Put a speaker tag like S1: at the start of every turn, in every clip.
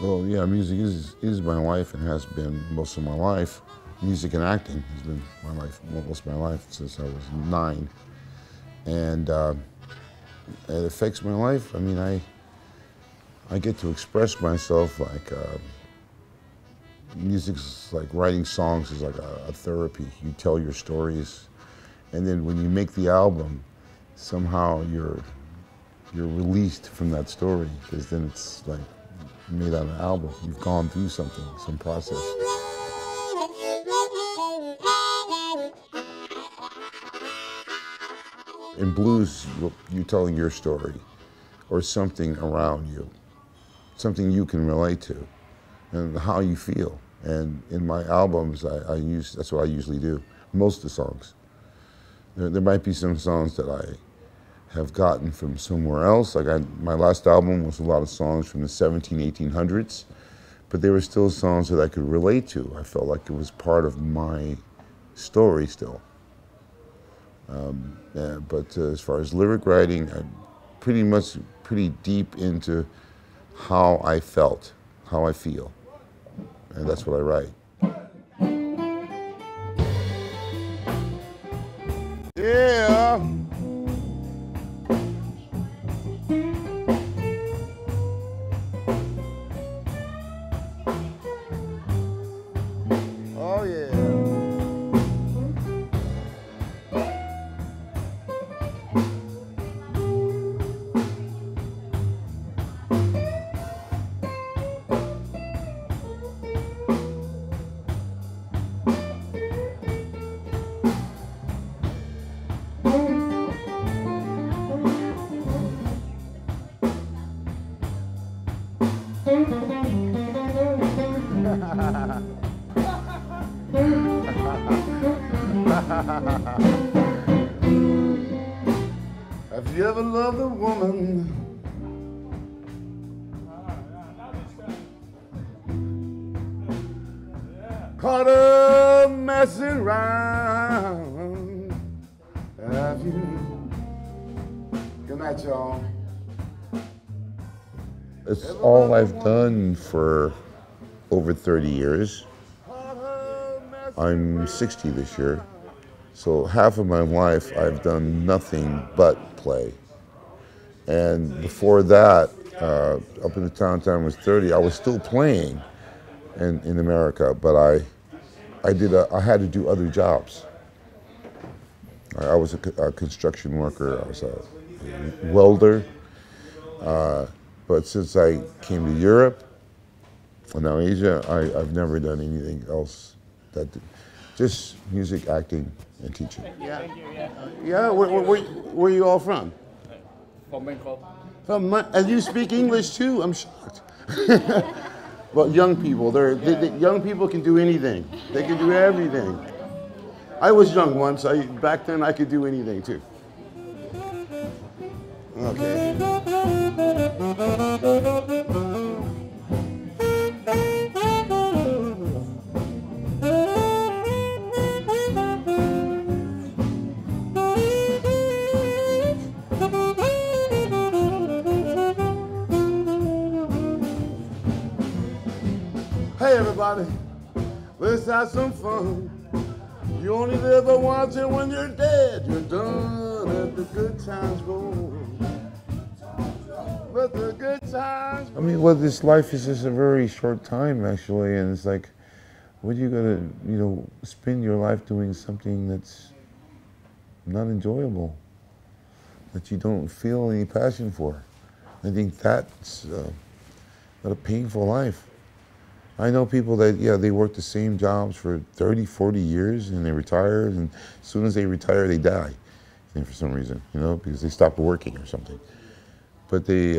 S1: Well, yeah, music is my life and has been most of my life. Music and acting has been my life, most of my life since I was 9. And it affects my life. I mean, I get to express myself like, music's like writing songs is like a therapy. You tell your stories. And then when you make the album, somehow you're released from that story because then it's like made on an album. You've gone through something, some process. In blues, you're telling your story or something around you, something you can relate to and how you feel. And in my albums, that's what I usually do, most of the songs. There might be some songs that I have gotten from somewhere else. My last album was a lot of songs from the 1800s, but they were still songs that I could relate to. I felt like it was part of my story still. But as far as lyric writing, I'm pretty deep into how I felt, how I feel, and that's what I write. Yeah. Oh yeah. Have you ever loved a woman caught her messing around? Have you? Good night, y'all. It's all I've done for over 30 years. I'm 60 this year. So half of my life I've done nothing but play. And before that, up in the time I was 30, I was still playing in America, but I had to do other jobs. I was a construction worker, I was a welder, but since I came to Europe, and now Asia, I've never done anything else. Just music, acting, and teaching.
S2: Yeah, yeah. Where are you all from?
S3: From Bangkok.
S2: And you speak English too? I'm shocked. Well, young people, young people can do anything. They can do everything. I was young once. Back then, I could do anything too. Okay. Hey everybody, let's have some fun. You only live once, and when you're dead, you're done. Let the good times roll. Let the good times.
S1: I mean, well, this life is just a very short time, actually, and it's like, what are you gonna, spend your life doing something that's not enjoyable, that you don't feel any passion for? I think that's not a painful life. I know people that, they work the same jobs for 30, 40 years and they retire, and as soon as they retire, they die. And for some reason, because they stopped working or something. But they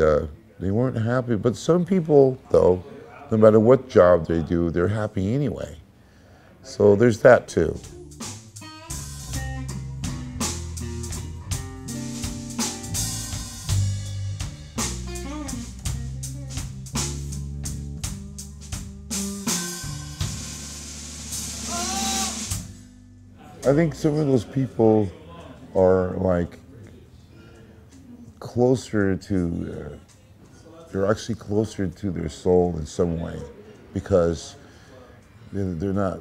S1: weren't happy. But some people, though, no matter what job they do, they're happy anyway. So there's that too. I think some of those people are like closer to you're actually closer to their soul in some way, because they're not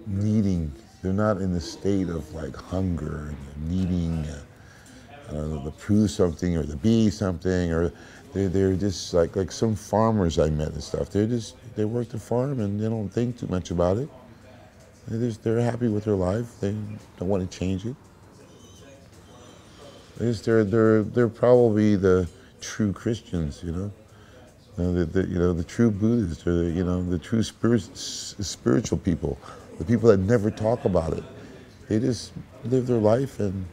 S1: needing, they're not in the state of like hunger and needing to prove something or to be something, or they're just like some farmers I met and stuff. They work the farm and they don't think too much about it. They're happy with their life. They don't want to change it. They're probably the true Christians, you know. The true Buddhists, or the true spiritual people, the people that never talk about it. They just live their life, and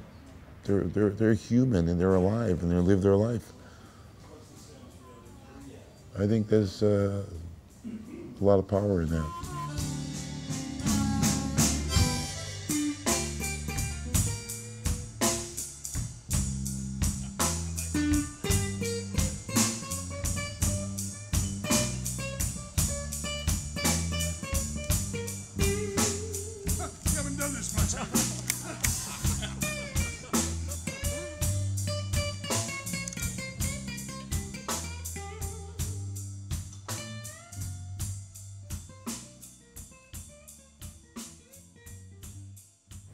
S1: they're human, and they're alive, and they live their life. I think there's a lot of power in that.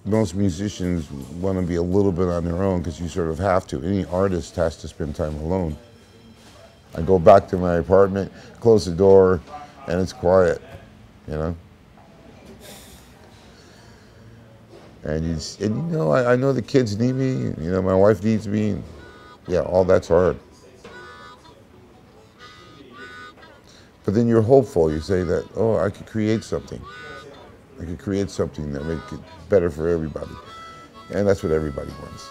S1: Most musicians want to be a little bit on their own, because you sort of have to. Any artist has to spend time alone. I go back to my apartment, close the door, and it's quiet, you know. And I know the kids need me. You know, my wife needs me. Yeah, all that's hard. But then you're hopeful. You say that, oh, I could create something. I could create something that make it better for everybody. And that's what everybody wants.